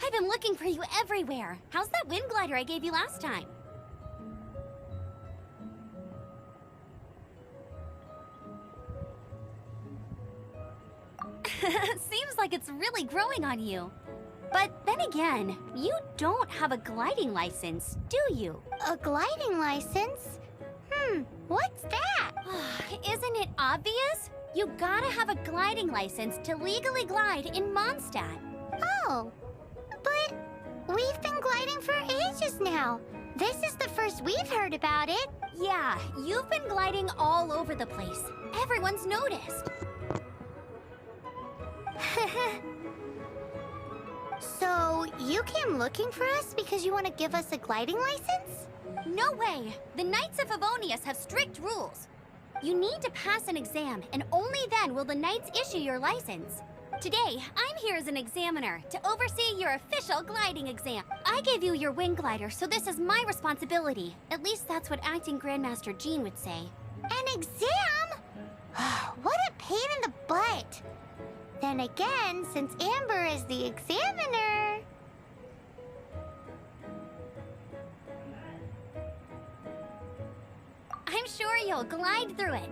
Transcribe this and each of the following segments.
I've been looking for you everywhere. How's that wind glider I gave you last time? Seems like it's really growing on you. But then again, you don't have a gliding license, do you? A gliding license? What's that? Isn't it obvious? You gotta have a gliding license to legally glide in Mondstadt. Oh, but we've been gliding for ages now. This is the first we've heard about it. Yeah, you've been gliding all over the place. Everyone's noticed. So, you came looking for us because you want to give us a gliding license? No way! The Knights of Favonius have strict rules. You need to pass an exam, and only then will the Knights issue your license. Today, I'm here as an examiner to oversee your official gliding exam. I gave you your wing glider, so this is my responsibility. At least that's what Acting Grandmaster Jean would say. An exam? What a pain in the butt! Then again, since Amber is the examiner... I'm sure you'll glide through it.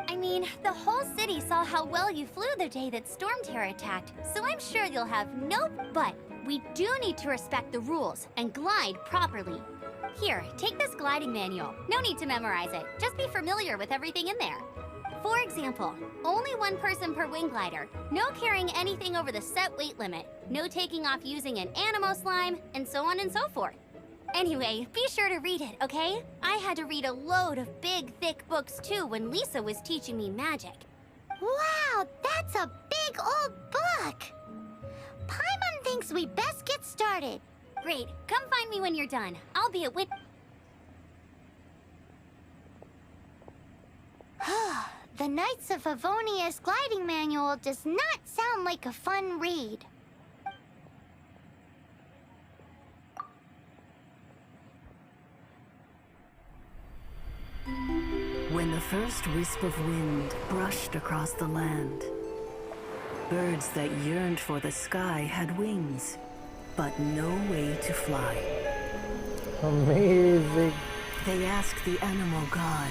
I mean, the whole city saw how well you flew the day that Storm Terror attacked, so I'm sure you'll have no... But we do need to respect the rules and glide properly. Here, take this gliding manual. No need to memorize it. Just be familiar with everything in there. For example, only one person per wing glider, no carrying anything over the set weight limit, no taking off using an animo slime, and so on and so forth. Anyway, be sure to read it, okay? I had to read a load of big, thick books too when Lisa was teaching me magic. Wow, that's a big old book! Paimon thinks we best get started. Great, come find me when you're done. I'll be at The Knights of Favonius gliding manual does not sound like a fun read. When the first wisp of wind brushed across the land, birds that yearned for the sky had wings, but no way to fly. Amazing. They asked the animal god,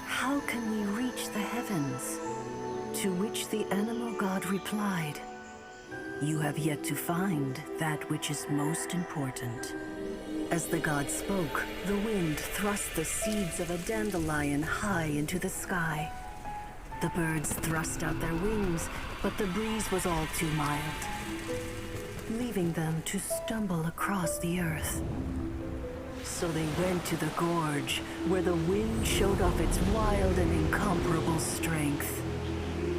"How can we reach the heavens?" To which the animal god replied, "You have yet to find that which is most important." As the god spoke, the wind thrust the seeds of a dandelion high into the sky. The birds thrust out their wings, but the breeze was all too mild, leaving them to stumble across the earth. So they went to the gorge, where the wind showed off its wild and incomparable strength.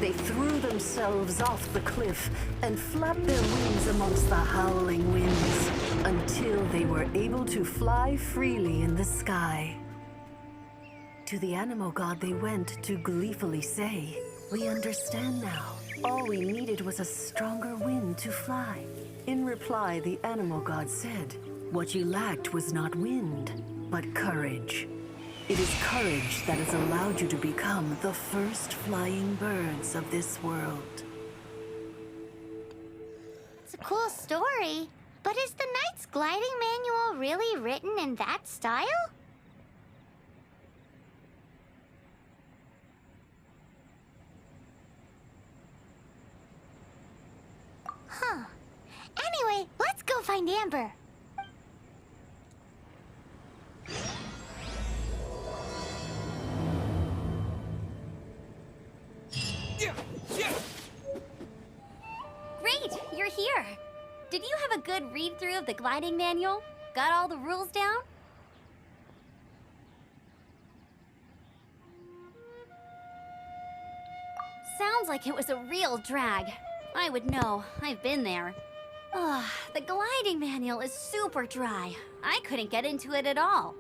They threw themselves off the cliff and flapped their wings amongst the howling winds until they were able to fly freely in the sky. To the animal god they went to gleefully say, "We understand now. All we needed was a stronger wind to fly." In reply, the animal god said, "What you lacked was not wind, but courage. It is courage that has allowed you to become the first flying birds of this world." It's a cool story, but is the Knight's gliding manual really written in that style? Huh. Anyway, let's go find Amber. Great, you're here. Did you have a good read-through of the gliding manual? Got all the rules down? Sounds like it was a real drag. I would know. I've been there. Ugh, the gliding manual is super dry. I couldn't get into it at all.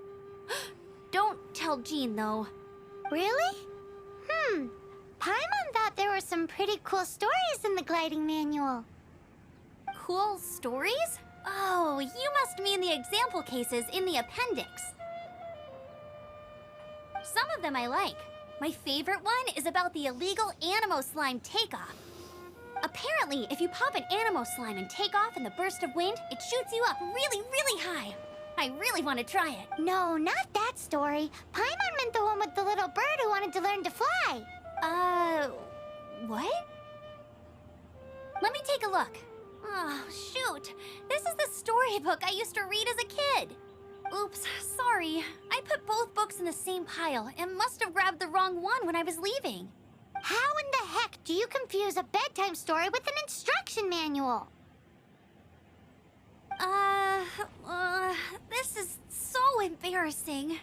Don't tell Jean, though. Really? Paimon thought there were some pretty cool stories in the gliding manual. Cool stories? Oh, you must mean the example cases in the appendix. Some of them I like. My favorite one is about the illegal animo slime takeoff. Apparently, if you pop an Animo slime and take off in the burst of wind, it shoots you up really, really high. I really want to try it. No, not that story. Paimon meant the one with the little bird who wanted to learn to fly. What? Let me take a look. Oh, shoot. This is the storybook I used to read as a kid. Oops, sorry. I put both books in the same pile and must have grabbed the wrong one when I was leaving. How in the heck do you confuse a bedtime story with an instruction manual? This is so embarrassing.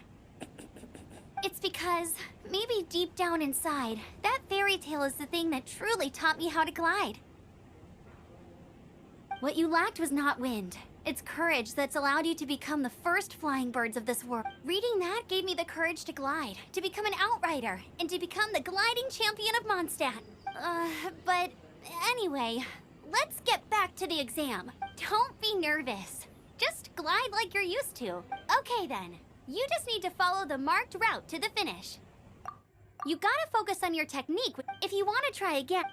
It's because, maybe deep down inside, that fairy tale is the thing that truly taught me how to glide. What you lacked was not wind. It's courage that's allowed you to become the first flying birds of this world. Reading that gave me the courage to glide, to become an outrider, and to become the gliding champion of Mondstadt. But anyway, let's get back to the exam. Don't be nervous. Just glide like you're used to. Okay then, you just need to follow the marked route to the finish. You gotta focus on your technique if you want to try again.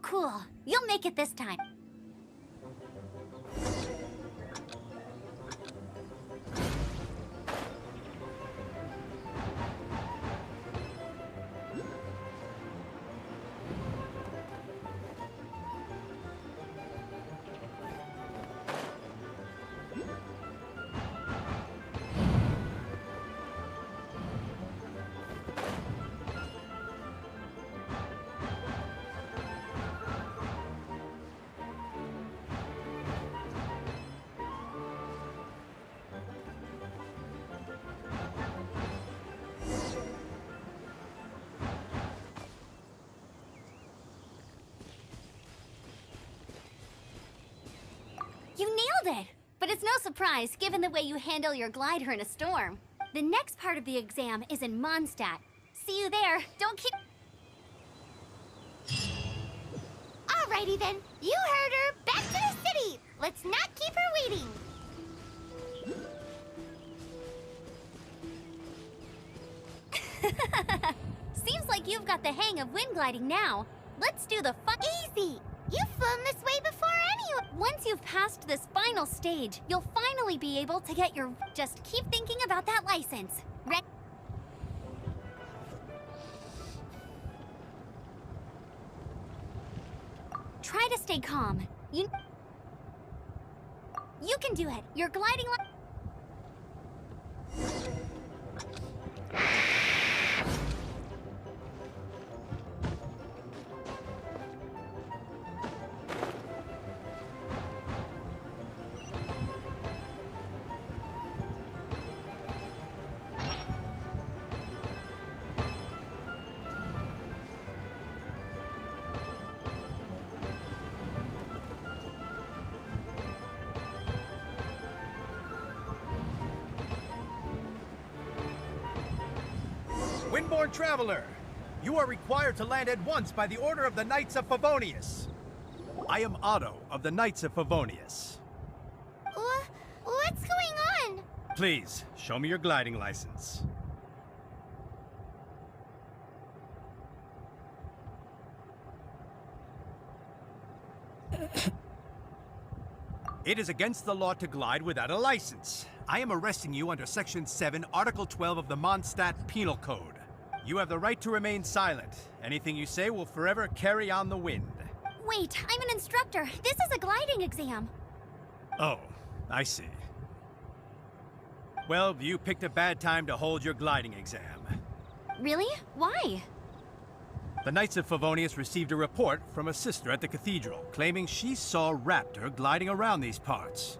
Cool, you'll make it this time. You nailed it! But it's no surprise, given the way you handle your glider in a storm. The next part of the exam is in Mondstadt. See you there. Don't keep... Alrighty then, you heard her. Back to the city. Let's not keep her waiting. Seems like you've got the hang of wind gliding now. Let's do the fun... Easy. You've flown this way before anyway. Once you've passed this final stage, you'll finally be able to get your... Just keep thinking about that license. Try to stay calm. You can do it. You're gliding like... Windborne Traveler, you are required to land at once by the order of the Knights of Favonius. I am Otto of the Knights of Favonius. What's going on? Please, show me your gliding license. It is against the law to glide without a license. I am arresting you under Section 7, Article 12 of the Mondstadt Penal Code. You have the right to remain silent. Anything you say will forever carry on the wind. Wait, I'm an instructor. This is a gliding exam. Oh, I see. Well, you picked a bad time to hold your gliding exam. Really? Why? The Knights of Favonius received a report from a sister at the cathedral, claiming she saw Raptor gliding around these parts.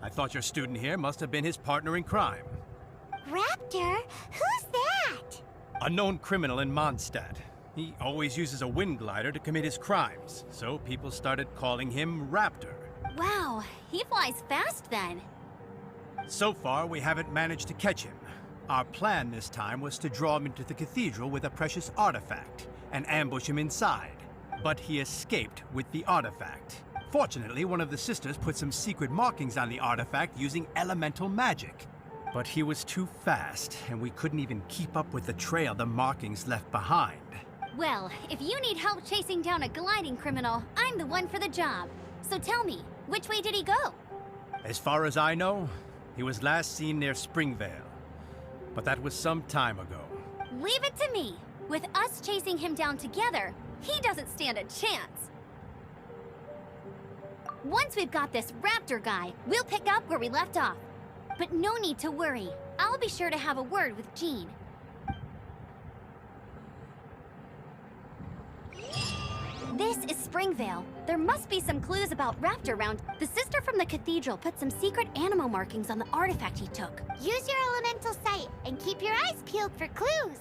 I thought your student here must have been his partner in crime. Raptor? Who's that? A known criminal in Mondstadt. He always uses a wind glider to commit his crimes, so people started calling him Raptor. Wow, he flies fast then. So far, we haven't managed to catch him. Our plan this time was to draw him into the cathedral with a precious artifact and ambush him inside. But he escaped with the artifact. Fortunately, one of the sisters put some secret markings on the artifact using elemental magic. But he was too fast, and we couldn't even keep up with the trail the markings left behind. Well, if you need help chasing down a gliding criminal, I'm the one for the job. So tell me, which way did he go? As far as I know, he was last seen near Springvale. But that was some time ago. Leave it to me. With us chasing him down together, he doesn't stand a chance. Once we've got this raptor guy, we'll pick up where we left off. But no need to worry. I'll be sure to have a word with Jean. This is Springvale. There must be some clues about Raptor around. The sister from the cathedral put some secret animal markings on the artifact he took. Use your elemental sight and keep your eyes peeled for clues.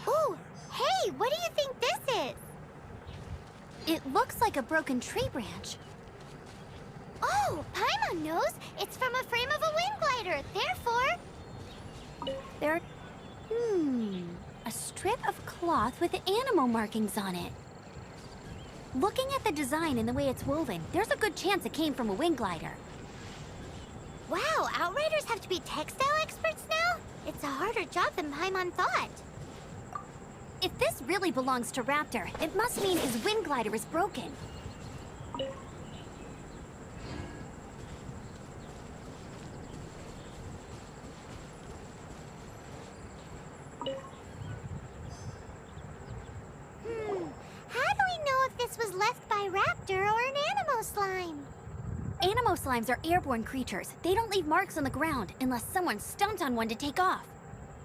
Ooh, hey, what do you think this is? It looks like a broken tree branch. Oh, Paimon knows. It's from a frame of a wind glider. Therefore... A strip of cloth with animal markings on it. Looking at the design and the way it's woven, there's a good chance it came from a wing glider. Wow, Outriders have to be textile experts now? It's a harder job than Paimon thought. If this really belongs to Raptor, it must mean his wind glider is broken. How do we know if this was left by Raptor or an Animo slime? Animo slimes are airborne creatures. They don't leave marks on the ground unless someone stomped on one to take off.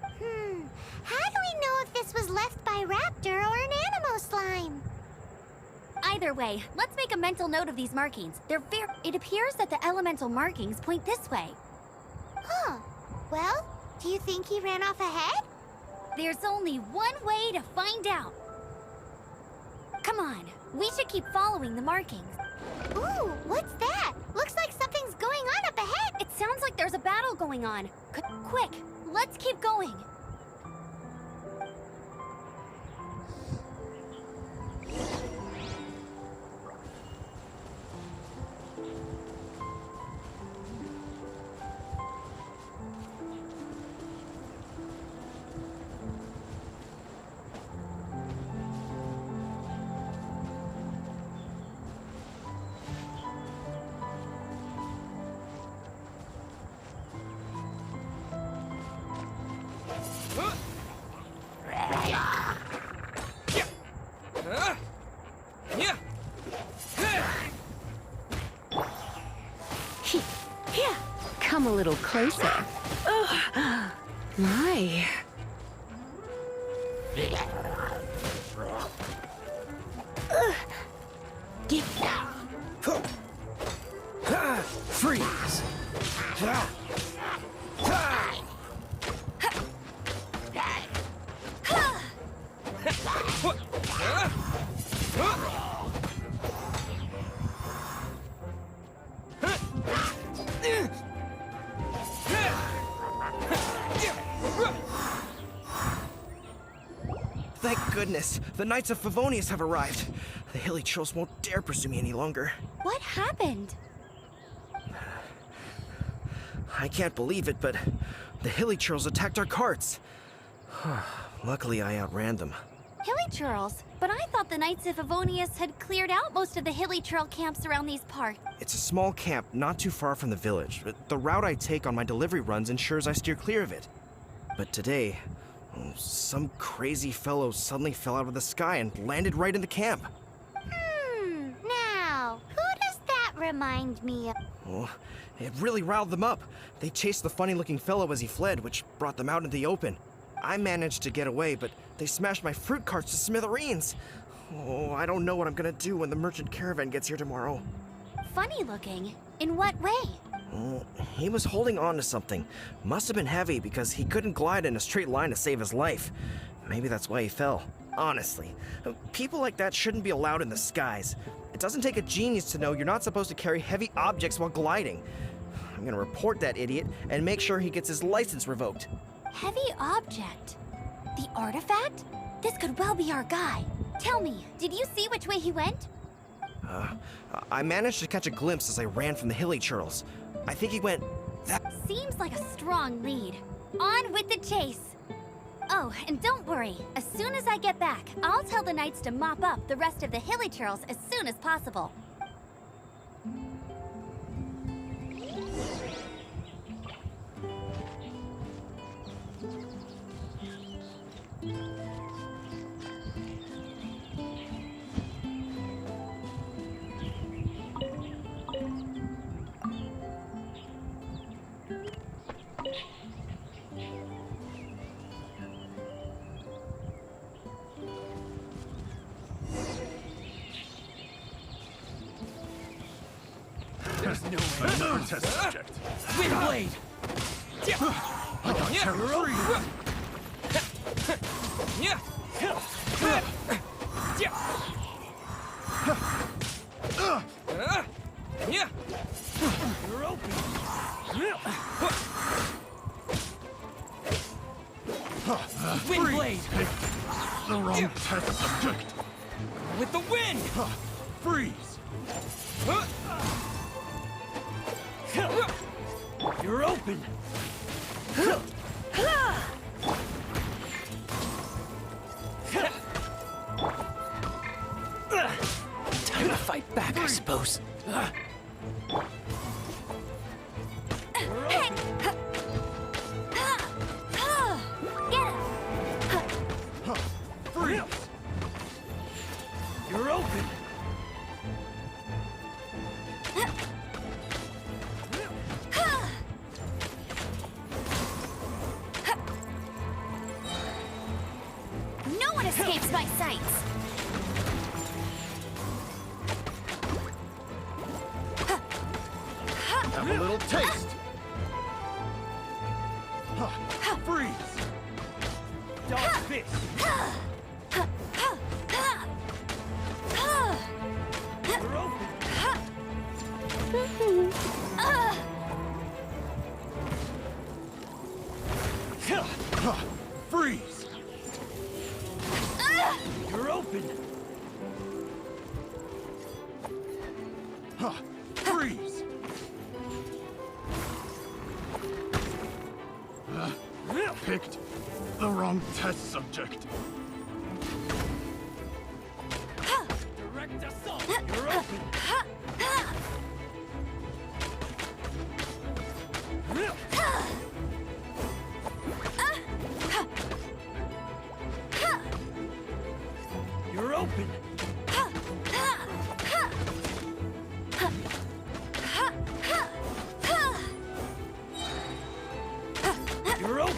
How do we know if this was left by Raptor or an Animo slime? Either way, let's make a mental note of these markings. It appears that the elemental markings point this way. Huh. Well, do you think he ran off ahead? There's only one way to find out. Come on, we should keep following the markings. Ooh, what's that? Looks like something's going on up ahead. It sounds like there's a battle going on. Quick, let's keep going. Come a little closer. Oh, my. Freeze! Thank goodness, the Knights of Favonius have arrived. The hilly trolls won't dare pursue me any longer. What happened? I can't believe it, but the hilly trolls attacked our carts. Luckily, I outran them. Hilly Churls? But I thought the Knights of Favonius had cleared out most of the Hilly Churl camps around these parts. It's a small camp not too far from the village. The route I take on my delivery runs ensures I steer clear of it. But today, some crazy fellow suddenly fell out of the sky and landed right in the camp. Now, who does that remind me of? Oh, it really riled them up. They chased the funny-looking fellow as he fled, which brought them out into the open. I managed to get away, but they smashed my fruit carts to smithereens. Oh, I don't know what I'm gonna do when the merchant caravan gets here tomorrow. Funny looking? In what way? Oh, he was holding on to something. Must have been heavy because he couldn't glide in a straight line to save his life. Maybe that's why he fell. Honestly, people like that shouldn't be allowed in the skies. It doesn't take a genius to know you're not supposed to carry heavy objects while gliding. I'm gonna report that idiot and make sure he gets his license revoked. Heavy object? The artifact? This could well be our guy. Tell me, did you see which way he went? I managed to catch a glimpse as I ran from the hilly churls. I think he went that. Seems like a strong lead. On with the chase. Oh, and don't worry. As soon as I get back, I'll tell the knights to mop up the rest of the hilly churls as soon as possible. There's no way to protest subject. Wind blade! I got terror free! You're open! Wind blade! The wrong test subject. With the wind! Freeze! You're open! Time to fight back, I suppose. Hey! Get him! Freeze! You're open! No one escapes my sights! Have a little taste! Freeze! Dog fist! You're open! Freeze! You're open! Freeze! Picked the wrong test subject. Direct assault! You're open! You're open! You're open!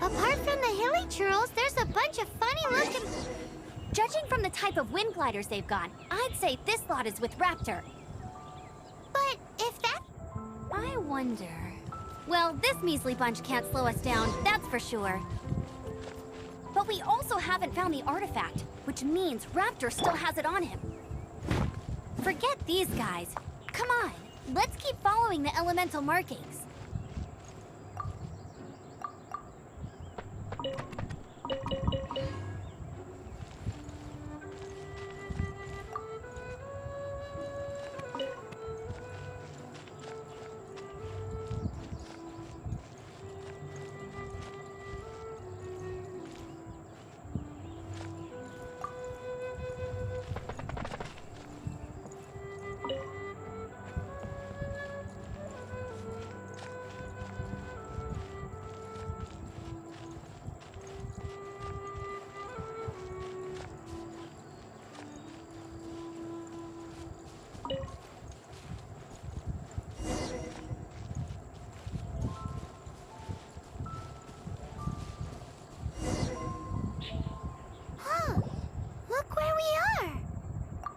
Apart from the hilly churls, there's a bunch of funny-looking... Judging from the type of wind gliders they've got, I'd say this lot is with Raptor. But if that... I wonder... Well, this measly bunch can't slow us down, that's for sure. But we also haven't found the artifact, which means Raptor still has it on him. Forget these guys. Come on, let's keep following the elemental markings. Look where we are!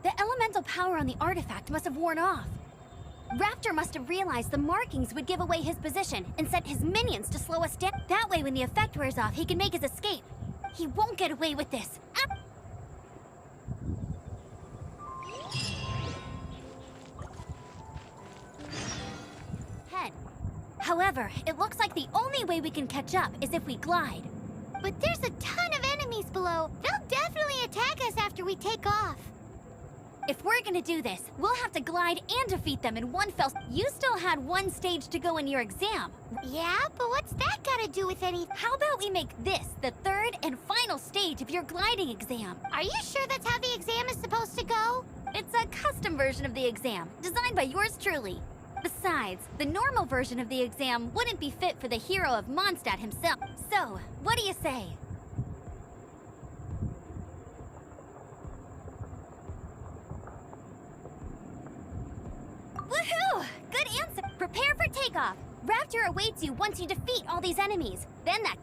The elemental power on the artifact must have worn off. Raptor must have realized the markings would give away his position and sent his minions to slow us down. That way, when the effect wears off, he can make his escape. He won't get away with this. Head. However, it looks like the only way we can catch up is if we glide. But there's a ton of enemies below. They'll definitely attack us after we take off. If we're gonna do this, we'll have to glide and defeat them in one fell. You still had one stage to go in your exam. Yeah, but what's that gotta do with anything? How about we make this the third and final stage of your gliding exam? Are you sure that's how the exam is supposed to go? It's a custom version of the exam, designed by yours truly. Besides, the normal version of the exam wouldn't be fit for the hero of Mondstadt himself. So, what do you say? Woohoo! Good answer! Prepare for takeoff! Raptor awaits you once you defeat all these enemies. Then that...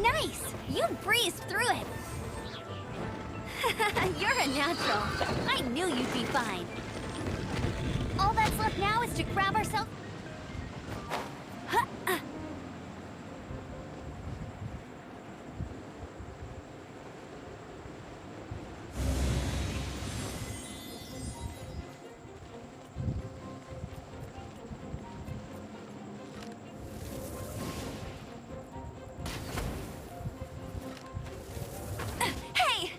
Nice! You breezed through it! You're a natural. I knew you'd be fine. All that's left now is to grab ourselves... Hey!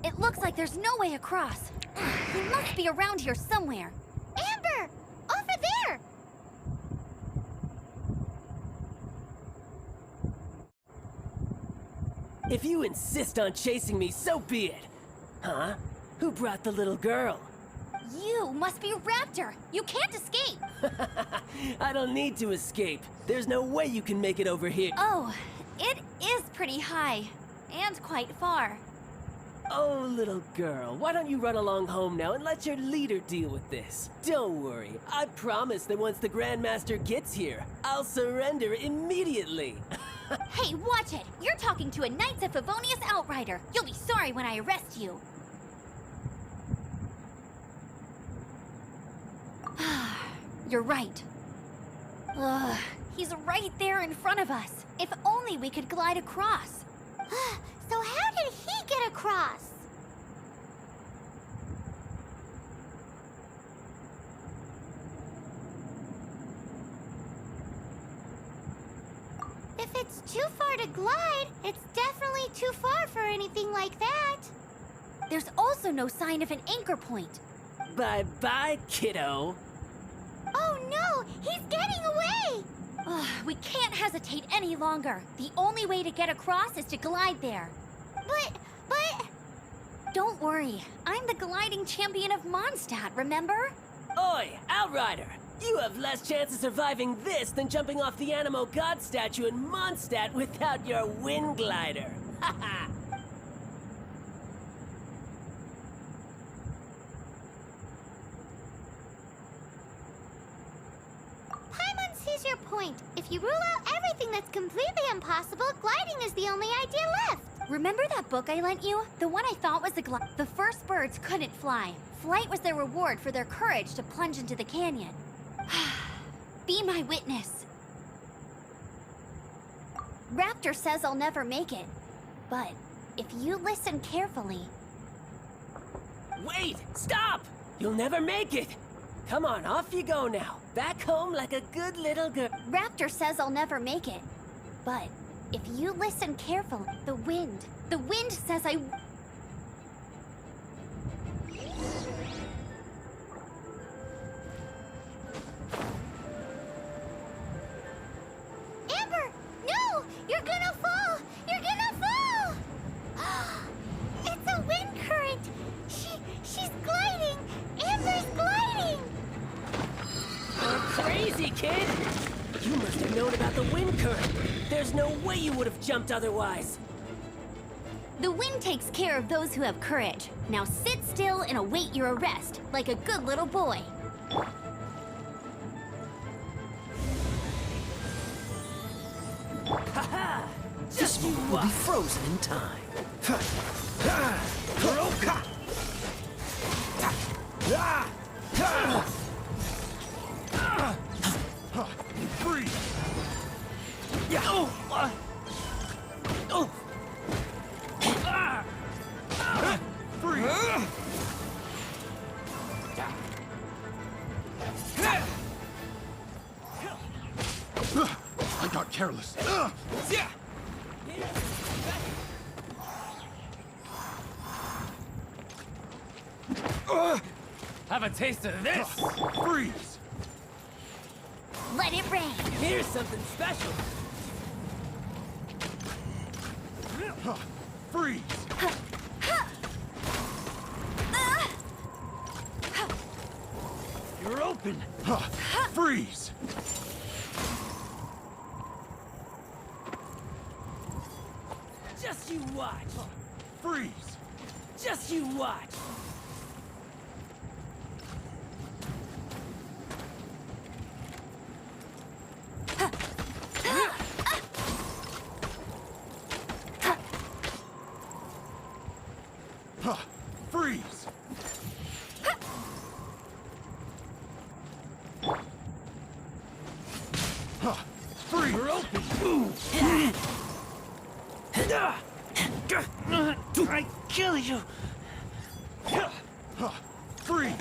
It looks like there's no way across. He must be around here somewhere. Amber! Over there! If you insist on chasing me, so be it. Huh? Who brought the little girl? You must be Raptor. You can't escape. I don't need to escape. There's no way you can make it over here. Oh, it is pretty high. And quite far. Oh, little girl, why don't you run along home now and let your leader deal with this? Don't worry, I promise that once the Grandmaster gets here, I'll surrender immediately. Hey, watch it! You're talking to a Knights of Favonius outrider. You'll be sorry when I arrest you. You're right. Ugh, he's right there in front of us. If only we could glide across. So how did he get across? If it's too far to glide, it's definitely too far for anything like that. There's also no sign of an anchor point. Bye-bye, kiddo. Oh no, he's getting away! Ugh, we can't hesitate any longer. The only way to get across is to glide there. But... Don't worry, I'm the gliding champion of Mondstadt, remember? Oi, outrider! You have less chance of surviving this than jumping off the Animo God statue in Mondstadt without your wind glider. Haha! Paimon sees your point. If you rule out everything that's completely impossible, gliding is the only idea left. Remember that book I lent you? The one I thought was the first birds couldn't fly. Flight was their reward for their courage to plunge into the canyon. Be my witness. Raptor says I'll never make it. But if you listen carefully... Wait! Stop! You'll never make it! Come on, off you go now. Back home like a good little girl. Raptor says I'll never make it. But if you listen carefully, the wind says I... Amber, no! You're gonna fall! You're gonna fall! It's a wind current! She's gliding! Amber's gliding! You're crazy, kid! You must have known about the wind current. There's no way you would have jumped otherwise. The wind takes care of those who have courage. Now sit still and await your arrest, like a good little boy. Haha! This moment will be frozen in time. Freeze! Freeze! I got careless. Have a taste of this! Freeze! Let it rain. Here's something special. Freeze! You're open! open! Freeze! Just you watch! Freeze! Just you watch! Freeze! Freeze! We're open! I kill you! Freeze!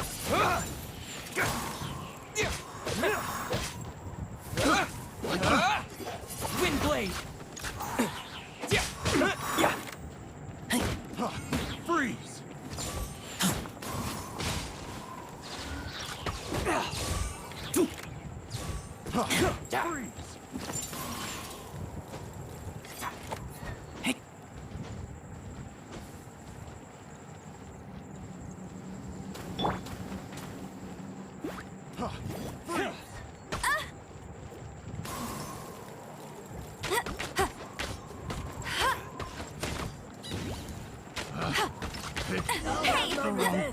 Wind blade! Freeze! Freeze!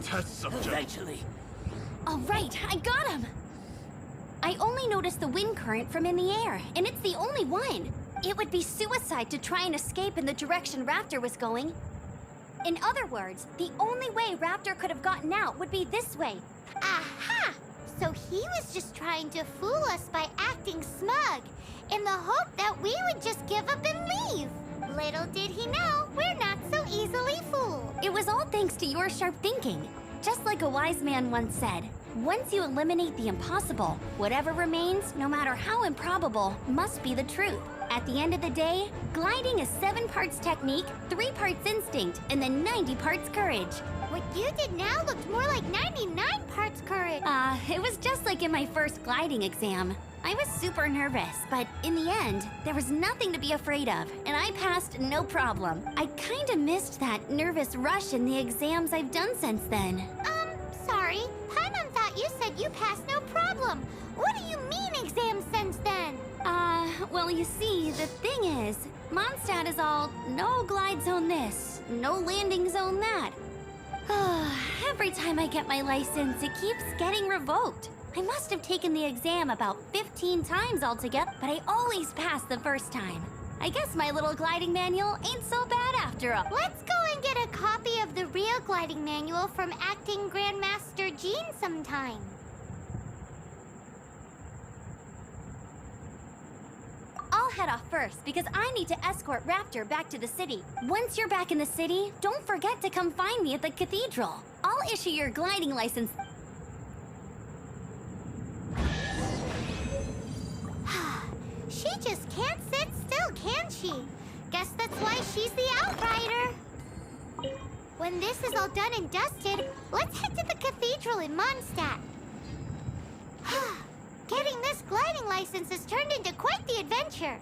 Test subject. Eventually! All right, I got him! I only noticed the wind current from in the air, and it's the only one. It would be suicide to try and escape in the direction Raptor was going. In other words, the only way Raptor could have gotten out would be this way. Aha! So he was just trying to fool us by acting smug, in the hope that we would just give up and leave. Little did he know, we're not so easily fooled. It was all thanks to your sharp thinking. Just like a wise man once said, once you eliminate the impossible, whatever remains, no matter how improbable, must be the truth. At the end of the day, gliding is 7 parts technique, 3 parts instinct, and then 90 parts courage. What you did now looked more like 99 parts courage. It was just like in my first gliding exam. I was super nervous, but in the end, there was nothing to be afraid of, and I passed no problem. I kinda missed that nervous rush in the exams I've done since then. Sorry. Paimon thought you said you passed no problem. What do you mean exams since then? Well, you see, the thing is, Mondstadt is all no glide zone this, no landing zone that. Every time I get my license, it keeps getting revoked. I must have taken the exam about 15 times altogether, but I always pass the first time. I guess my little gliding manual ain't so bad after all. Let's go and get a copy of the real gliding manual from Acting Grandmaster Jean sometime. I'll head off first because I need to escort Raptor back to the city. Once you're back in the city, don't forget to come find me at the cathedral. I'll issue your gliding license. She just can't sit still, can she? Guess that's why she's the outrider. When this is all done and dusted, let's head to the cathedral in Mondstadt. Getting this gliding license has turned into quite the adventure.